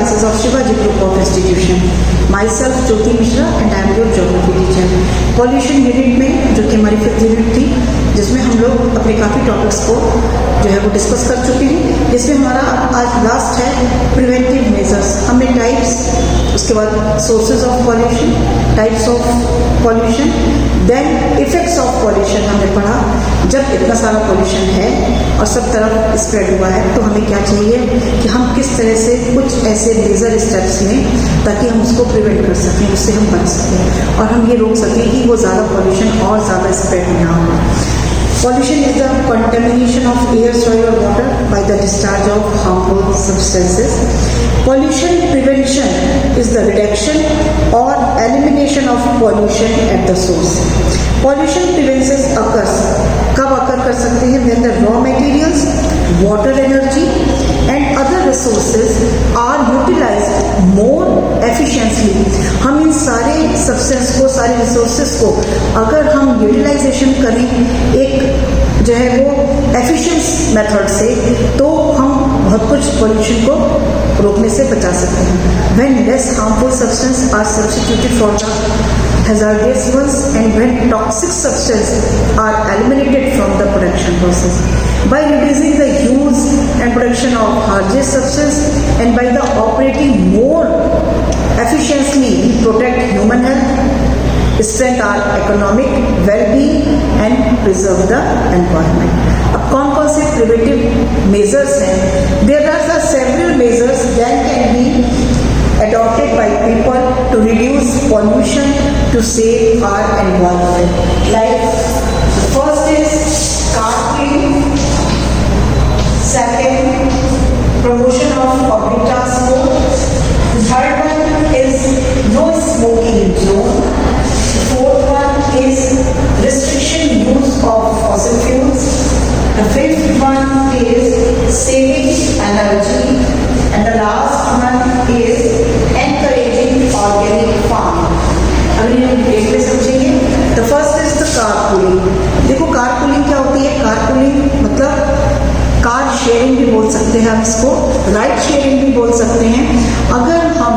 classes of Shivaji Group of Institution. Myself Jyoti Mishra and I am your geography teacher. Pollution unit में जो कि हमारी 5th unit थी, जिसमें हम लोग अपने काफ़ी टॉपिक्स को जो है वो डिस्कस कर चुके हैं, जिसमें हमारा आज लास्ट है प्रिवेंटिव मेजर्स। हमने टाइप्स, उसके बाद sources of pollution, types of pollution, then effects of pollution हमने पढ़ा। जब इतना सारा पॉल्यूशन है और सब तरफ स्प्रेड हुआ है तो हमें क्या चाहिए कि हम किस तरह से कुछ ऐसे मेजर स्टेप्स लें ताकि हम उसको प्रिवेंट कर सकें, उससे हम बच सकें और हम ये रोक सकें कि वो ज़्यादा पॉल्यूशन और ज़्यादा स्प्रेड ना हो। Pollution is the contamination of air, soil or water by the discharge of harmful substances. Pollution prevention is the reduction or elimination of pollution at the source. Pollution prevention occurs कब occur कर सकते हैं? When the raw materials, water, energy and other resources are utilized more efficiently. हम इन सारे substance को, सारे resources को अगर हम यूटिलाइजेशन करें एक जो है वो एफिशिएंट मेथड से, तो हम बहुत कुछ पॉल्यूशन को रोकने से बचा सकते हैं। When less harmful substance are substituted for the hazardous ones and when toxic substances are eliminated from the production process. By reducing the use and production of hazardous substances and by the operating more efficiently, we protect human health, strengthen our economic well-being and preserve the environment. अब कौन कौन से preventive measures हैं? There are the several measures that can be adopted by people to reduce pollution, to save our environment. Like the first is car cleaning, second promotion of public transport, the third one is no smoking zone, the fourth one is restriction use of fossil fuels, the fifth one is saving energy, and the last one is encouraging organic farming. अगर ये हम detail में समझेंगे, the first is the carpooling. देखो carpooling क्या होती है? carpooling मतलब कार शेयरिंग भी बोल सकते हैं हम इसको, राइड शेयरिंग भी बोल सकते हैं। अगर हम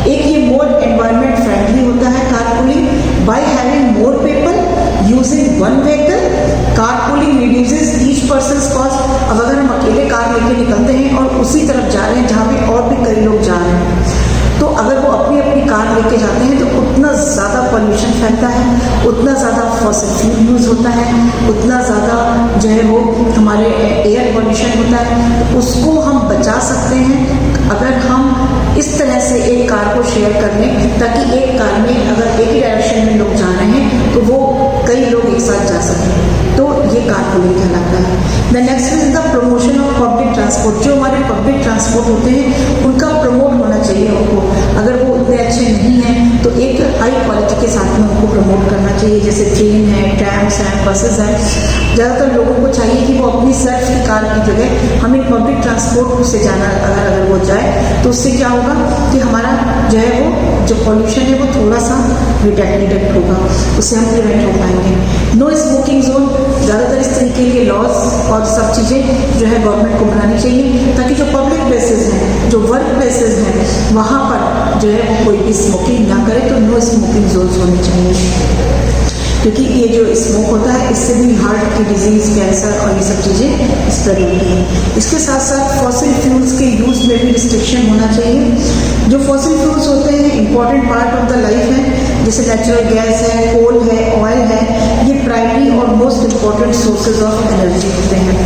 एक ये मोर एनवायरमेंट फ्रेंडली होता है carpooling, by having more people using one vehicle, carpooling reduces each person's cost. अब अगर हम अकेले कार लेके निकलते हैं और उसी तरफ जा रहे हैं जहाँ पे और भी कई लोग जा रहे हैं, तो अगर वो अपनी अपनी कार लेके जाते हैं तो उतना ज़्यादा पॉल्यूशन फैलता है, उतना ज़्यादा फॉसिल फ्यूल यूज़ होता है, उतना ज़्यादा जो है वो हमारे एयर पॉल्यूशन होता है। तो उसको हम बचा सकते हैं अगर हम इस तरह से एक कार को शेयर कर लें, ताकि एक कार में अगर एक ही डायरेक्शन में लोग जा रहे हैं तो वो कई लोग एक साथ जा सकें, तो ये कारपूलिंग कहलाता है। The next is the promotion of public transport. जो हमारे पब्लिक ट्रांसपोर्ट होते हैं उनका प्रमोट होना चाहिए उनको, अगर वो उतने अच्छे नहीं हैं तो एक हाई क्वालिटी के साथ में उनको प्रमोट करना चाहिए, जैसे ट्रेन है, ट्रैम्स हैं, बसेस हैं। ज़्यादातर लोगों को चाहिए कि वो अपनी सेल्फ की कार की जगह हमें पब्लिक ट्रांसपोर्ट से जाना, अगर वो जाए तो उससे क्या होगा कि हमारा जो है वो जो पॉल्यूशन है वो थोड़ा सा डिटेक्ट होगा, उससे हम प्रिवेंट हो पाएंगे। नो स्मोकिंग जोन, ज़्यादातर इस तरीके के लॉज और सब चीज़ें जो है गवर्नमेंट को बनानी चाहिए, ताकि जो पब्लिक प्लेसेस हैं, जो वर्क प्लेसेस हैं, वहाँ पर जो है वो कोई भी स्मोकिंग ना करे। तो नो स्मोकिंग जोन्स होने चाहिए, क्योंकि ये जो स्मोक होता है इससे भी हार्ट की डिजीज़, कैंसर और ये सब चीज़ें स्प्रेड होती हैं। इसके साथ साथ फॉसिल फ्यूल्स के यूज़ में भी रिस्ट्रिक्शन होना चाहिए। जो फॉसिल फ्यूल्स होते हैं important part of the life है, जैसे नेचुरल गैस है, कोल है, ऑयल है, ये प्राइमरी और most important sources of energy होते हैं।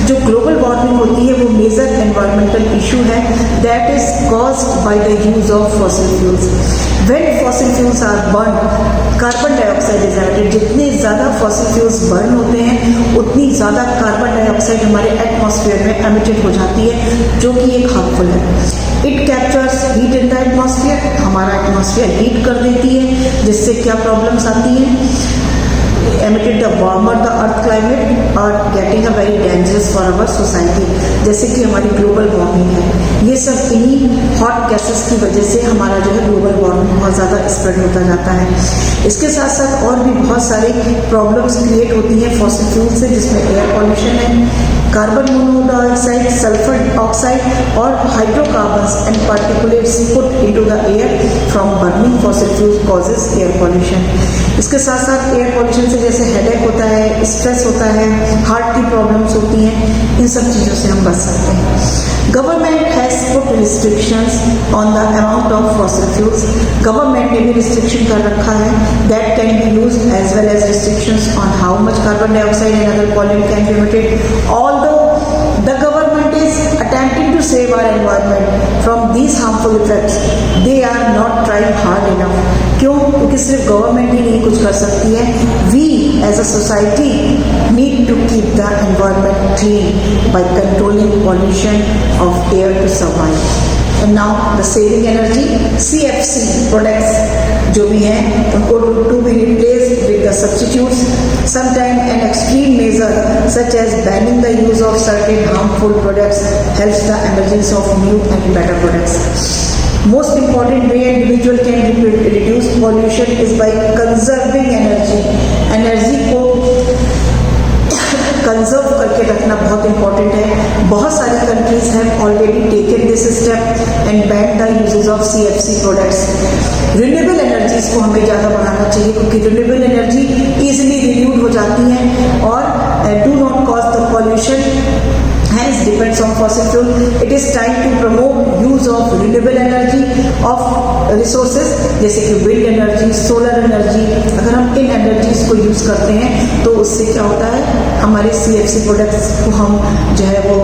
जो ग्लोबल वार्मिंग होती है वो मेजर एनवायरमेंटल इशू है, that is caused by the use of fossil fuels. When fossil fuels are burn, carbon dioxide is emitted. जितने ज़्यादा फॉसिल फ्यूल्स बर्न होते हैं उतनी ज़्यादा कार्बन डाइऑक्साइड हमारे एटमॉस्फेयर में एमिटेड हो जाती है, जो कि एक हार्मफुल है। It captures heat in the atmosphere, हमारा एटमॉस्फेयर हीट कर देती है, जिससे क्या प्रॉब्लम्स आती हैं? emitted the warmer the earth climate or getting a very dangerous for our society, जैसे कि हमारी ग्लोबल वार्मिंग है। ये सब इन्हीं हॉट गैसेस की वजह से हमारा जो है ग्लोबल वार्मिंग बहुत ज़्यादा स्प्रेड होता जाता है। इसके साथ साथ और भी बहुत सारी प्रॉब्लम्स क्रिएट होती हैं फॉसिल फ्यूल से, जिसमें एयर पॉल्यूशन है, carbon monoxide, sulfur oxide or hydrocarbons and particulates put into the air from burning fossil fuels causes air pollution. इसके साथ साथ एयर पोल्यूशन से जैसे हेडेक होता है, स्ट्रेस होता है, हार्ट की प्रॉब्लम्स होती हैं, इन सब चीज़ों से हम बच सकते हैं। Government has put restrictions on the amount of fossil fuels. Government ने भी रिस्ट्रिक्शन कर रखा है that can be use as well as restrictions on how much carbon dioxide and other pollute can be emitted. Although the government is attempting to save our environment from these harmful effects, they are not trying hard enough. क्यों? क्योंकि सिर्फ government ही नहीं कुछ कर सकती है. We as a society need to keep the environment clean by controlling pollution of air to survive. And now the saving energy CFC products जो भी हैं उनको to be replaced with the substitutes. Sometimes an extreme measure such as banning the use of certain harmful products helps the emergence of new and better products. Most important way individual can reduce pollution is by conserving energy. Energy को conserve करके रखना बहुत important है. बहुत सारी countries have already taken this step and ban the uses of CFC products. Renewable energies को हमें ज़्यादा बढ़ाना चाहिए क्योंकि रिन्यूएबल एनर्जी इजीली रिन्यूड हो जाती है और do not cause the pollution hence depends on fossil fuel. It is time to promote use of renewable energy of resources जैसे कि wind energy, solar energy. अगर हम इन energies को use करते हैं तो उससे क्या होता है, हमारे CFC products को हम जो है वो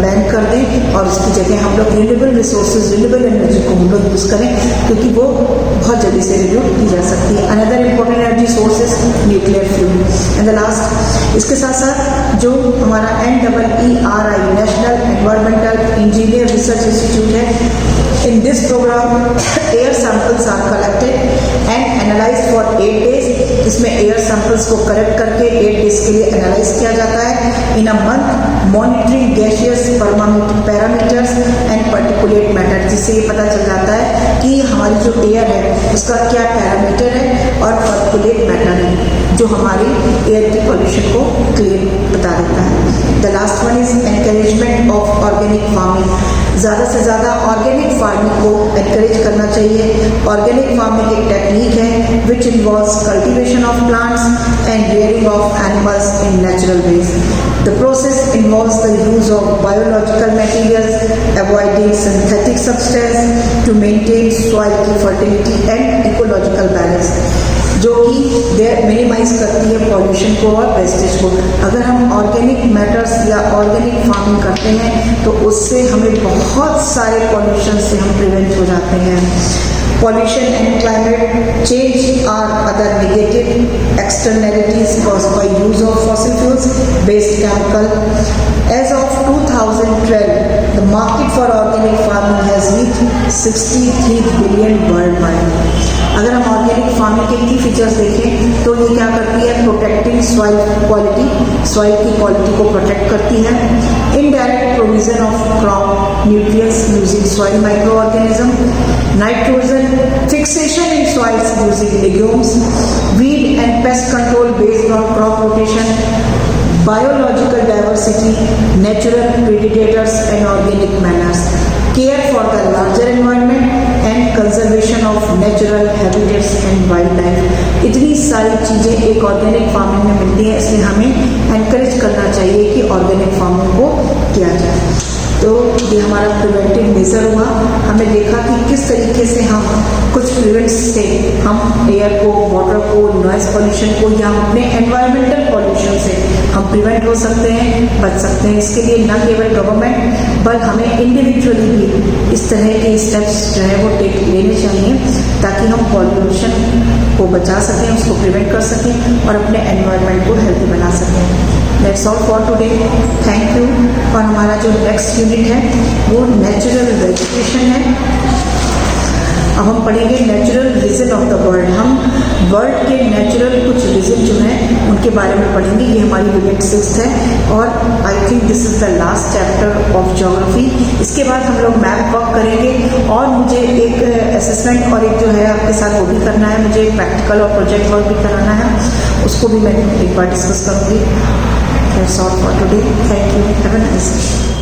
बैन कर दें और उसकी जगह हम लोग renewable resources, renewable energy को हम लोग यूज़ करें क्योंकि वो बहुत जल्दी से रिन्यू की जा सकती है. Another important energy source is nuclear fuel. And the last, इसके साथ साथ जो हमारा NEERI national environmental engineer research institute है, in this programme air samples are collected and analysed for 8 days. इसमें एयर सैंपल्स को कलेक्ट करके 8 days के लिए एनालाइज किया जाता है. In a month monitoring gaseous parameters and particulate matter, जिससे ये पता चल जाता है कि हमारी जो एयर है उसका क्या पैरामीटर है और पार्टिकुलेट मैटर है जो हमारी एयर की पॉल्यूशन को क्लियर बता देता है. The last one is encouragement of organic farming. ज़्यादा से ज़्यादा ऑर्गेनिक फार्मिंग को एनकरेज करना चाहिए. ऑर्गेनिक फार्मिंग एक टेक्निक है which involves cultivation of plants and rearing of animals in natural ways. The process involves the use of biological materials, avoiding synthetic substance to maintain soil की fertility and ecological balance, जो कि minimise करती है pollution को और wastage को. अगर हम ऑर्गेनिक मैटर्स या ऑर्गेनिक फार्मिंग करते हैं तो उससे हमें बहुत सारे पॉल्यूशन से हम प्रिवेंट हो जाते हैं. Pollution and climate change are other negative externalities caused by use of fossil fuels based chemical. As of 2012, the market for organic farming has reached 63 billion worldwide. अगर हम ऑर्गेनिक फार्मिंग के की features देखें तो ये क्या करती है, प्रोटेक्टिंग सॉइल क्वालिटी, सॉइल की क्वालिटी को प्रोटेक्ट करती है. Indirect provision of crop nutrients using soil micro organism, nitrogen fixation in soils using legumes, weed and pest control based on crop rotation, biological diversity, natural predators and organic manners, care for the larger environment and conservation of natural habitats and wildlife. इतनी सारी चीज़ें एक organic farming में मिलती हैं, इसलिए हमें encourage करना चाहिए कि ऑर्गेनिक फार्मिंग को किया जाए. तो ये हमारा प्रिवेंटिव मेजर हुआ. हमें देखा कि किस तरीके से हम कुछ प्रिवेंट से हम एयर को, वाटर को, नॉइज पॉल्यूशन को या अपने एनवायरमेंटल पॉल्यूशन से हम प्रिवेंट हो सकते हैं, बच सकते हैं. इसके लिए न केवल गवर्नमेंट बल्कि हमें इंडिविजुअली भी इस तरह के स्टेप्स जो है वो लेने चाहिए ताकि हम पॉल्यूशन को बचा सकें, उसको प्रिवेंट कर सकें और अपने एनवायरमेंट को हेल्दी बना सकें. That's all for today. Thank you. और हमारा जो नेक्स्ट यूनिट है वो नेचुरल वेजिटेशन है. अब हम पढ़ेंगे natural region of the world. हम वर्ल्ड के नेचुरल कुछ रीजन जो हैं उनके बारे में पढ़ेंगे. ये हमारी यूनिट 6 है और I think this is the last chapter of geography. इसके बाद हम लोग मैप वर्क करेंगे और मुझे एक असेसमेंट और एक जो है आपके साथ वो भी करना है. मुझे प्रैक्टिकल और प्रोजेक्ट वर्क भी कराना है, उसको भी मैं एक बार डिस्कस करूँगी. That's all for today. Thank you. Have a nice day.